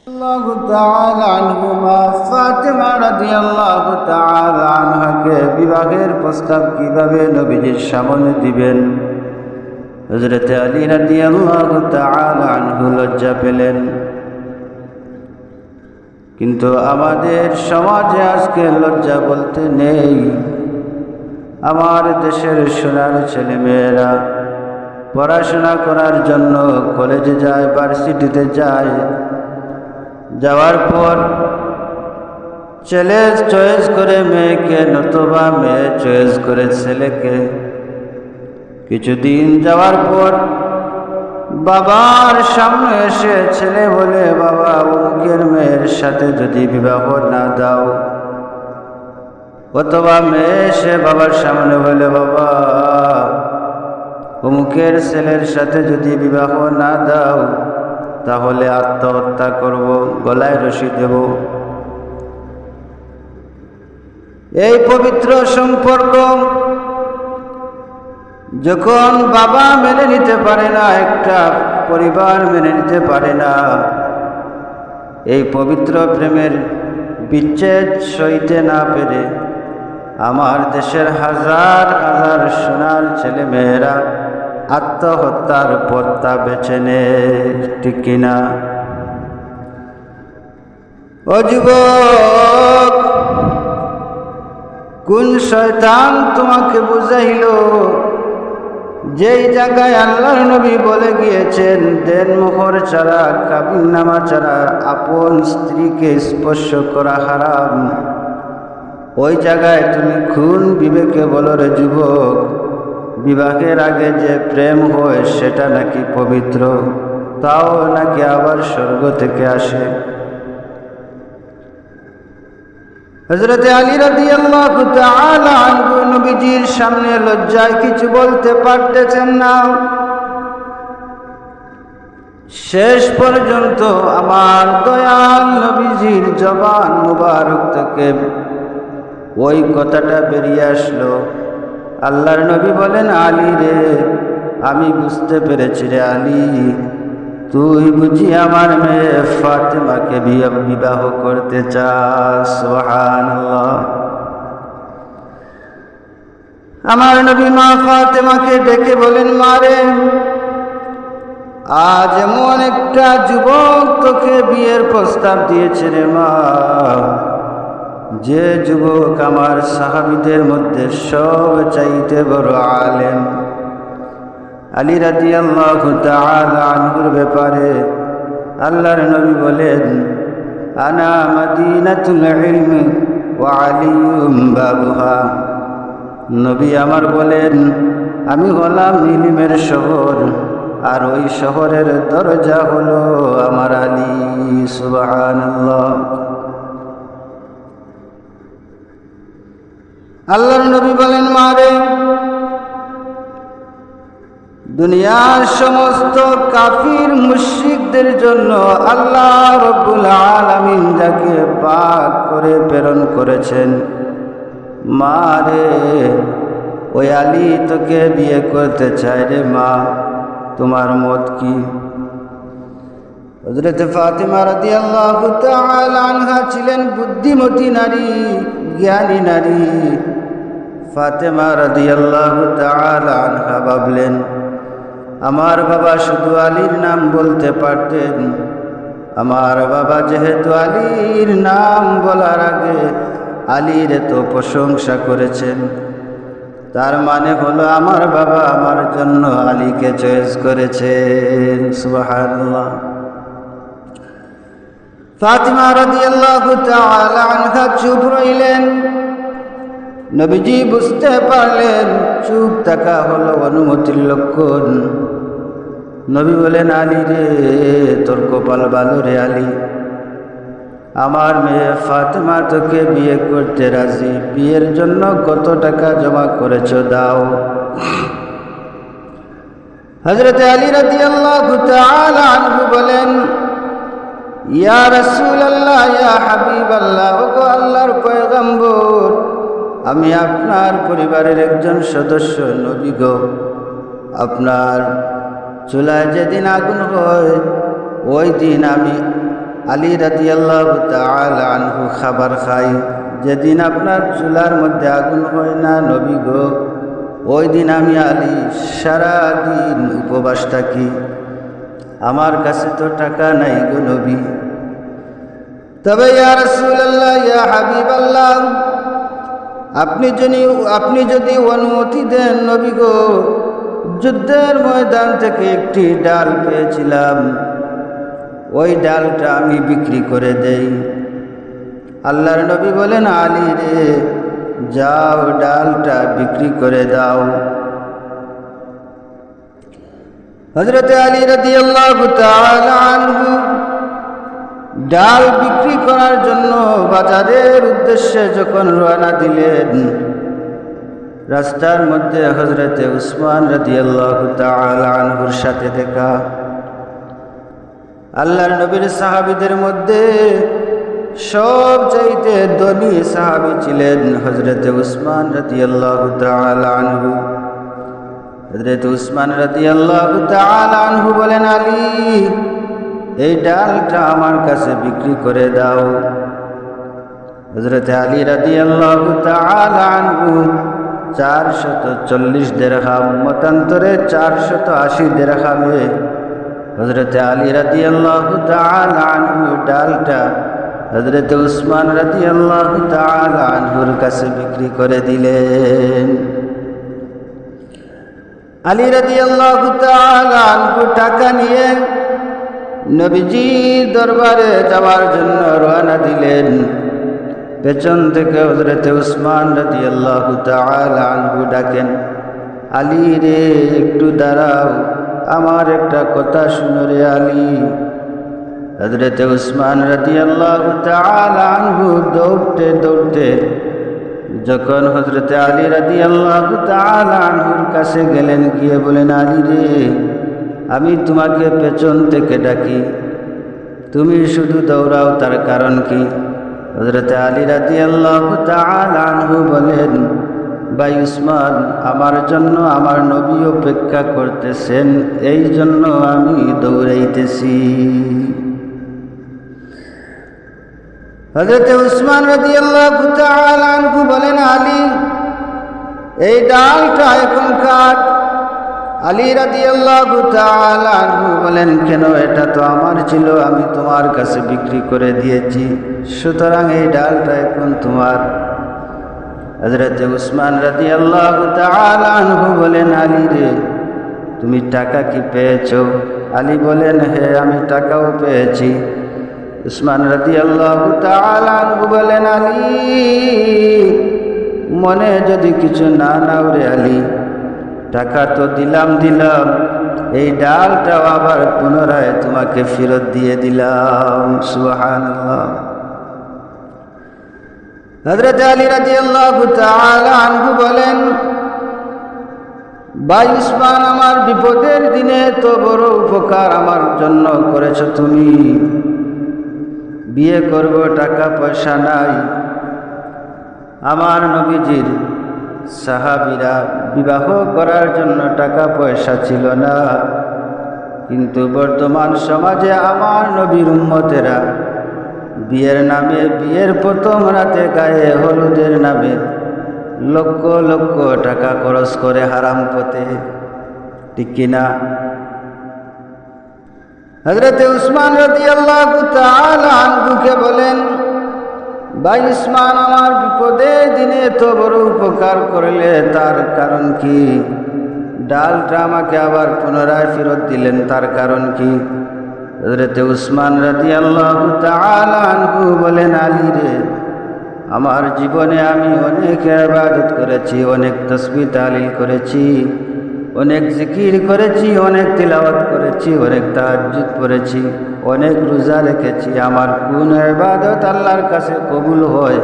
আল্লাহু তাআলা আনহুমা ফাতিমা রাদিয়াল্লাহু তাআলা আনহাকে বিবাহের প্রস্তাব কিভাবে নবীজির সামনে দিবেন। হযরত আলী রাদিয়াল্লাহু তাআলা আনহু লজ্জা পেলেন। কিন্তু আমাদের সমাজে আজকে লজ্জা বলতে নেই। আমার দেশের সোনার ছেলেমেয়েরা পড়াশোনা করার জন্য কলেজে যায়, ভার্সিটিতে যায়। যাওয়ার পর ছেলে চয়েস করে মেয়েকে, নতুবা মেয়ে চয়েস করে ছেলেকে। কিছুদিন যাওয়ার পর বাবার সামনে এসে ছেলে বলে, বাবা অমুকের মেয়ের সাথে যদি বিবাহ না দাও, অথবা মেয়ে এসে বাবার সামনে বলে, বাবা অমুকের ছেলের সাথে যদি বিবাহ না দাও তাহলে আত্মহত্যা করব, গলায় রশি দেব। এই পবিত্র সম্পর্ক যখন বাবা মেনে নিতে পারে না, একটা পরিবার মেনে নিতে পারে না, এই পবিত্র প্রেমের বিচ্ছেদ সইতে না পেরে আমার দেশের হাজার হাজার সোনার ছেলে মেয়েরা আত্মহত্যার পথটা বেছে নেয়, ঠিক কিনা? ও যুবক, কোন শয়তান তোমাকে বুঝাইল যেই জায়গায় আল্লাহর নবী বলে গিয়েছেন দেনমোহর ছাড়া, কাবিননামা ছাড়া আপন স্ত্রীকে স্পর্শ করা হারাম, ওই জায়গায় তুমি খুন বিবেকে বলো রে যুবক, বিবাহের আগে যে প্রেম হয় সেটা নাকি পবিত্র, তাও নাকি আবার স্বর্গ থেকে আসে। হযরত আলী রাদিয়াল্লাহু তাআলা আনহু নবীজির সামনে লজ্জায় কিছু বলতে পারতেছেন না। শেষ পর্যন্ত আমার দয়াল নবীজির জবান মুবারক থেকে ওই কথাটা বেরিয়ে আসলো। আল্লাহর নবী বলেন, আলী রে, আমি বুঝতে পেরেছি রে আলী, তুই বুঝি আমার মেয়ে ফাতেমাকে বিবাহ করতে চাস। সুবহানাল্লাহ। আমার নবী মা ফাতেমাকে ডেকে বলেন, মা রে, আজ এমন একটা যুবক তোকে বিয়ের প্রস্তাব দিয়েছে রে মা, যে যুবক আমার সাহাবীদের মধ্যে সব চাইতে বড় আলেম। আলী রাদিয়াল্লাহু তাআলা আনহুর ব্যাপারে আল্লাহর নবী বলেন, আনা মাদিনাতুল ইলমি ওয়া আলিয়ুম বাবুহা। নবী আমার বলেন, আমি হলাম ইলমের শহর, আর ওই শহরের দরজা হলো আমার আলী। সুবহানাল্লাহ। আল্লাহর নবী বলেন, মারে, দুনিয়ার সমস্ত কাফির মুশরিকদের জন্য আল্লাহ রাব্বুল আলামিন যাকে পাক করে প্রেরণ করেছেন, মারে, ওই আলী তোকে বিয়ে করতে চায় রে মা, তোমার মত কি? হযরত ফাতিমা রাদিয়াল্লাহু তাআলা আনহা ছিলেন বুদ্ধিমতী নারী, জ্ঞানী নারী। ফাতিমা রাদিয়াল্লাহু তাআলা আনহা ভাবলেন, আমার বাবা শুধু আলীর নাম বলতে পারতেন, আমার বাবা যেহেতু আলীর নাম বলার আগে আলীর তো প্রশংসা করেছেন, তার মানে হলো আমার বাবা আমার জন্য আলীকে চয়েস করেছেন। সুবহানাল্লাহ। ফাতিমা রাদিয়াল্লাহু তাআলা আনহা চুপ রইলেন। নবীজি বুঝতে পারলেন চুপ থাকা হলো অনুমতির লক্ষণ। নবী বলেন, আলী রে, তোর কপাল ভালো রে আলী, আমার মেয়ে ফাতিমা তোকে বিয়ে করতে রাজি, বিয়ের জন্য কত টাকা জমা করেছ দাও। হযরত আলী রাদিয়াল্লাহু তাআলা আনহু বলেন, ইয়া রাসূলুল্লাহ, ইয়া হাবিবাল্লাহ, ওগো আল্লাহর পয়গম্বর, আমি আপনার পরিবারের একজন সদস্য, নবী গো, আপনার চুলায় যেদিন আগুন হয় ওই দিন আমি আলী রাদিয়াল্লাহু তাআলা আনহু খাবার খায়, যেদিন আপনার চুলার মধ্যে আগুন হয় না নবী গো, ওই দিন আমি আলী সারাদিন উপবাস থাকি, আমার কাছে তো টাকা নাই গো নবী। তবে ইয়া রাসূলুল্লাহ, ইয়া হাবিবাল্লাহ, আপনি যদি অনুমতি দেন নবী গো, যুদ্ধের ময়দান থেকে একটি ডাল পেয়েছিলাম, ওই ডালটা আমি বিক্রি করে দেই। আল্লাহর নবী বলেন, আলী রে, যাও ডালটা বিক্রি করে দাও। হযরত আলী রাদিয়াল্লাহু তাআলা আনহু ডাল বিক্রি করার জন্য বাজারের উদ্দেশ্যে যখন রওনা দিলেন, রাস্তার মধ্যে হযরত উসমান রাদিয়াল্লাহু তাআলা আনহুর সাথে দেখা। আল্লাহর নবীর সাহাবীদের মধ্যে সবচাইতে ধনী সাহাবী ছিলেন হযরত উসমান রাদিয়াল্লাহু তাআলা আনহু। হযরত উসমান রাদিয়াল্লাহু তাআলা আনহু বলেন, আলী, এই ডালটা আমার কাছে বিক্রি করে দাও। হযরত আলী রাদিয়াল্লাহু তাআলা আনহু 440 দিরহাম, মতান্তরে 480 দিরহামে হযরত আলী রাদিয়াল্লাহু তাআলা আনহু ডালটা হযরত উসমান রাদিয়াল্লাহু তাআলা আনহুর কাছে বিক্রি করে দিলেন। আলী রাদিয়াল্লাহু তাআলা আনহু টাকা নিয়ে নবীজির দরবারে যাওয়ার জন্য রওনা দিলেন। পেছন থেকে হযরত উসমান রাদিয়াল্লাহু তাআলা আনহু ডাকেন, আলী রে, একটু দাঁড়াও, আমার একটা কথা শুনো রে আলী। হযরত উসমান রাদিয়াল্লাহু তাআলা আনহু দৌড়তে দৌড়তে যখন হযরত আলী রাদিয়াল্লাহু তাআলা আনহুর কাছে গেলেন, গিয়ে বলেন, আলী রে, আমি তোমাকে পেছন থেকে ডাকি, তুমি শুধু দৌড়াও, তার কারণ কি? হযরত আলী রাদিয়াল্লাহু তাআলা আনহু বলেন, ভাই উসমান, আমার জন্য আমার নবী অপেক্ষা করতেছেন, এই জন্য আমি দৌড়াইতেছি। হযরত উসমান রাদিয়াল্লাহু তাআলা আনহু বলেন, আলী, এই ডালটা এখন কাট। আলী রাদিয়াল্লাহু তাআলা আনহু বলেন, কেন? এটা তো আমার ছিল, আমি তোমার কাছে বিক্রি করে দিয়েছি, সুতরাং এই ডালটা এখন তোমার। হযরত উসমান রাদিয়াল্লাহু তাআলা আনহু বলেন, আলী রে, তুমি টাকা কি পেয়েছো? আলী বলেন, হ্যাঁ, আমি টাকাও পেয়েছি। উসমান রাদিয়াল্লাহু তাআলা আনহু বলেন, আলী, মনে যদি কিছু না নাও রে আলী, টাকা তো দিলাম, এই ডালটাও আবার পুনরায় তোমাকে ফেরত দিয়ে দিলাম। সুবহানাল্লাহ। হযরত আলী রাদিয়াল্লাহু তাআলা আনহু বলেন, ভাই উসমান, আমার বিপদের দিনে তো বড় উপকার আমার জন্য করেছো তুমি। বিয়ে করব, টাকা পয়সা নাই। আমার নবীজির সাহাবীরা বিবাহ করার জন্য টাকা পয়সা ছিল না, কিন্তু বর্তমান সমাজে আমার নবীর উম্মতেরা বিয়ের নামে, বিয়ের প্রথম রাতে গায়ে হলুদের নামে লক্ষ লক্ষ টাকা খরচ করে হারাম পথে, ঠিক কিনা? হযরত উসমান রাদিয়াল্লাহু তাআলা আনহুকে বলেন, ভাই উসমান, আমার বিপদের দিনে তো বড় উপকার করলে, তার কারণ কি? ডালটা আমাকে আবার পুনরায় ফেরত দিলেন, তার কারণ কি? হযরত উসমান রাদিয়াল্লাহু তাআলা আনহু বলেন, আলী রে, আমার জীবনে আমি অনেক ইবাদত করেছি, অনেক তাসবিহ তাহলিল করেছি, অনেক জিকির করেছি, অনেক তিলাওয়াত করেছি, অনেক তাহাজ্জুদ পড়েছি, অনেক রোজা রেখেছি। আমার কোন ইবাদত আল্লাহর কাছে কবুল হয়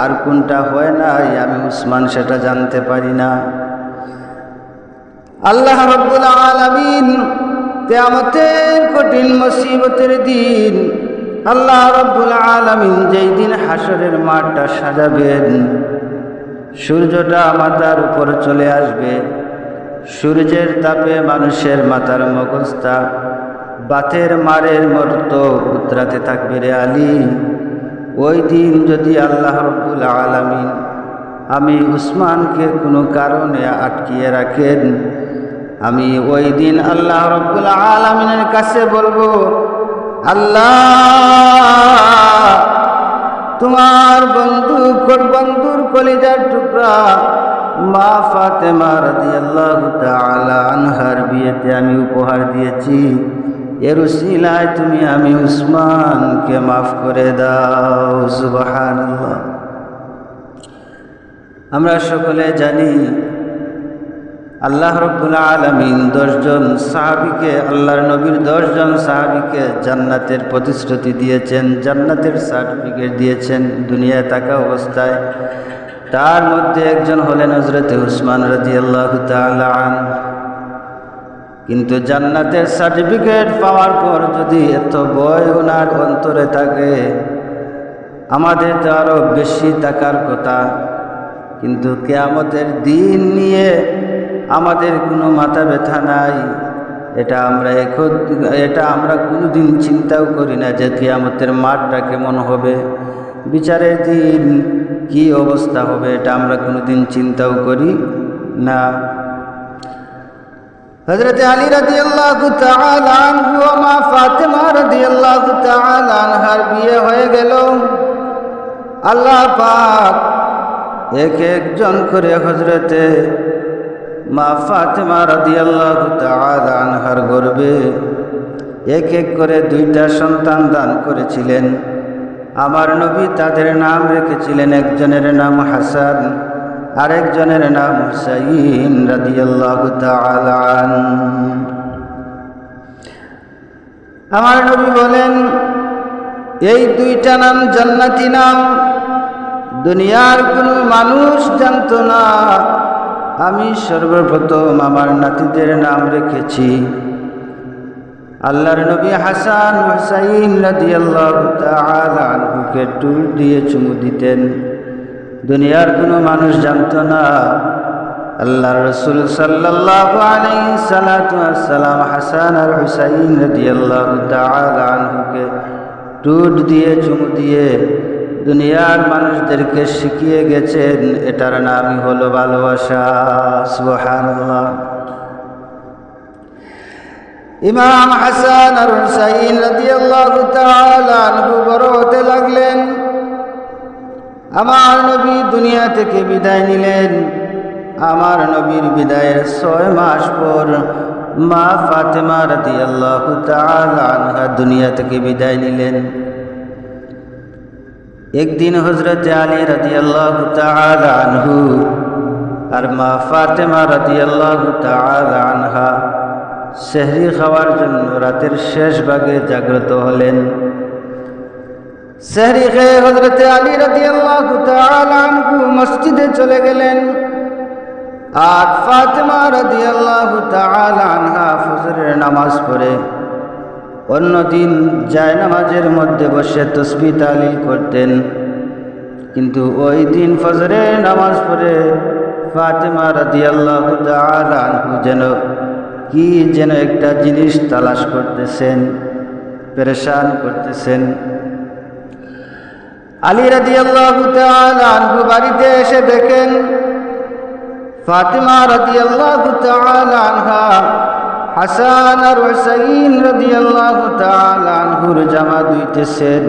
আর কোনটা হয় না, আমি উসমান সেটা জানতে পারি না। আল্লাহ রাব্বুল আলামিন কিয়ামতের কঠিন মুসিবতের দিন আল্লাহ রাব্বুল আলামিন যেই দিন হাসরের মাঠটা সাজাবেন, সূর্যটা মাথার উপর চলে আসবে, সূর্যের তাপে মানুষের মাথার মগজটা বাতের মারের মতো উতরাতে থাকবে রে আলী। ওই দিন যদি আল্লাহ রাব্বুল আলামিন আমি উসমানকে কোনো কারণে আটকিয়ে রাখেন, আমি ওই দিন আল্লাহ রাব্বুল আলামিনের কাছে বলবো, আল্লাহ তোমার বন্ধুর কলিজার টুকরা মা ফাতেমা রাদিয়াল্লাহু তাআলা আনহার বিয়েতে আমি উপহার দিয়েছি, এর উসিলায় তুমি আমি উসমানকে মাফ করে দাও। সুবহানাল্লাহ। আমরা সকলে জানি আল্লাহ রাব্বুল আলামিন 10 জন সাহাবীকে, আল্লাহর নবীর 10 জন সাহাবীকে জান্নাতের প্রতিশ্রুতি দিয়েছেন, জান্নাতের সার্টিফিকেট দিয়েছেন দুনিয়ায় থাকা অবস্থায়। তার মধ্যে একজন হলেন হযরত উসমান রাদিয়াল্লাহু তাআলা আনহু। কিন্তু জান্নাতের সার্টিফিকেট পাওয়ার পর যদি এত ভয় ওনার অন্তরে থাকে, আমাদের তো আরো বেশি থাকার কথা। কিন্তু কিয়ামতের দিন নিয়ে আমাদের কোনো মাথা ব্যথা নাই। এটা আমরা কোনোদিন চিন্তাও করি না যে কিয়ামতের মাঠটা কেমন হবে, বিচারের দিন কি অবস্থা হবে, এটা আমরা কোনোদিন চিন্তাও করি না। হযরত আলী রাদিয়াল্লাহু তাআলা আনহু ও মা ফাতেমা রাদিয়াল্লাহু তাআলা আনহার বিয়ে হয়ে গেল। আল্লাহ পাক এক একজন করে হযরতে মা ফাতেমা রাদিয়াল্লাহু তাআলা আনহার গর্ভে এক এক করে 2টা সন্তান দান করেছিলেন। আমার নবী তাদের নাম রেখেছিলেন, একজনের নাম হাসান, আরেকজনের নাম হুসাইন রাদিয়াল্লাহু তাআলা আনহু। আমার নবী বলেন, এই 2টা নাম জান্নাতি নাম, দুনিয়ার কোনো মানুষ জানতো না। আমি সর্বপ্রথম আমার নাতিদের নাম রেখেছি। আল্লাহর নবী হাসান হুসাইন রাদিয়াল্লাহু তাআলা আনহুকে টুল দিয়ে চুমু দিতেন, দুনিয়ার কোনো মানুষ জানতো না। আল্লাহর রাসূল সাল্লাল্লাহু আলাইহি সাল্লাতু ওয়াসসালাম হাসান আর হুসাইন রাদিয়াল্লাহু তাআলা আনহুকে টুল দিয়ে চুমু দিয়ে দুনিয়ার মানুষদেরকে শিখিয়ে গেছেন, এটার নামই হলো ভালোবাসা। সুবহানাল্লাহ। ইমাম হাসান আর হুসাইন রাদিয়াল্লাহু তাআলা আনহু বড় হতে লাগলেন। আমার নবী দুনিয়া থেকে বিদায় নিলেন। আমার নবীর বিদায়ের 6 মাস পর মা ফাতেমা রাদিয়াল্লাহু তাআলা আনহা দুনিয়া থেকে বিদায় নিলেন। একদিন হযরত আলী রাদিয়াল্লাহু তাআলা আনহু আর মা ফাতেমা রাদিয়াল্লাহু তাআলা আনহা সেহরি খাওয়ার জন্য রাতের শেষ ভাগে জাগ্রত হলেন। সেহরি খেয়ে হযরত আলী রাদিয়াল্লাহু তাআলা আনহু মসজিদে চলে গেলেন, আর ফাতেমা রাদিয়াল্লাহু তাআলা আনহা ফজরের নামাজ পড়ে অন্যদিন জায়নামাজের মধ্যে বসে তাসবিহ তাহলিল করতেন। কিন্তু ওই দিন ফজরের নামাজ পড়ে ফাতেমা রাদিয়াল্লাহু তাআলা আনহু যেন একটা জিনিস তালাশ করতেছেন, পেরেশান করতেছেন। আলী রাদিয়াল্লাহু তাআলা আনহু বাড়িতে এসে দেখেন ফাতেমা রাদিয়াল্লাহু তাআলা আনহা হাসান আর হুসাইন রাদিয়াল্লাহু তাআলা আনহুর জামা ধুইতেছেন।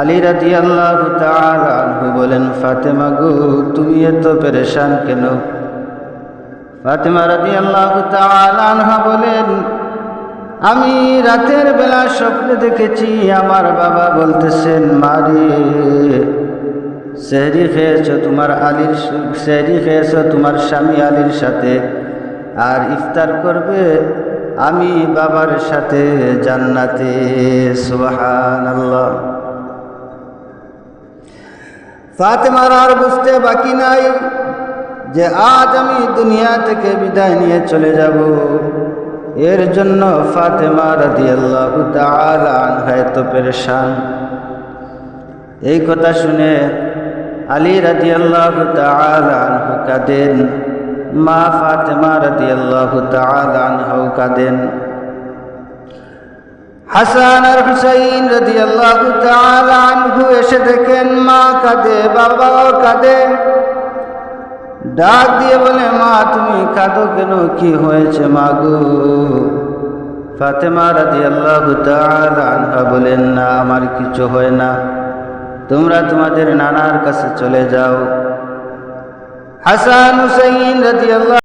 আলী রাদিয়াল্লাহু তাআলা আনহু বলেন, ফাতেমা গো, তুমি এত পেরেশান কেন? ফাতেমা রাদিয়াল্লাহু তাআলা আনহা বলেন, আমি রাতের বেলা স্বপ্নে দেখেছি আমার বাবা বলতেছেন, মারে সেহরি খেয়েছ তোমার স্বামী আলীর সাথে, আর ইফতার করবে আমি বাবার সাথে জান্নাতে। সুবহানাল্লাহ। ফাতেমার আর বুঝতে বাকি নাই যে আজ আমি দুনিয়া থেকে বিদায় নিয়ে চলে যাব। এর জন্য ফাতেমা রাদিয়াল্লাহু তাআলা আনহা এত পেরেশান। এই কথা শুনে আলী রাদিয়াল্লাহু তাআলা আনহু কাঁদেন, মা ফাতেমা রাদিয়াল্লাহু তাআলা আনহাও কাঁদেন। হাসান আর হুসাইন রাদিয়াল্লাহু তাআলা আনহু এসে দেখেন মা কাঁদে, বাবাও কাঁদে। ডাক দিয়ে বলে, মা তুমি কাঁদো কেন, কি হয়েছে মা গো? ফাতেমা রাদিয়াল্লাহু তাআলা আনহা বলেন, না আমার কিছু হয় না, তোমরা তোমাদের নানার কাছে চলে যাও। হাসান হুসাইন রাদিয়াল্লাহু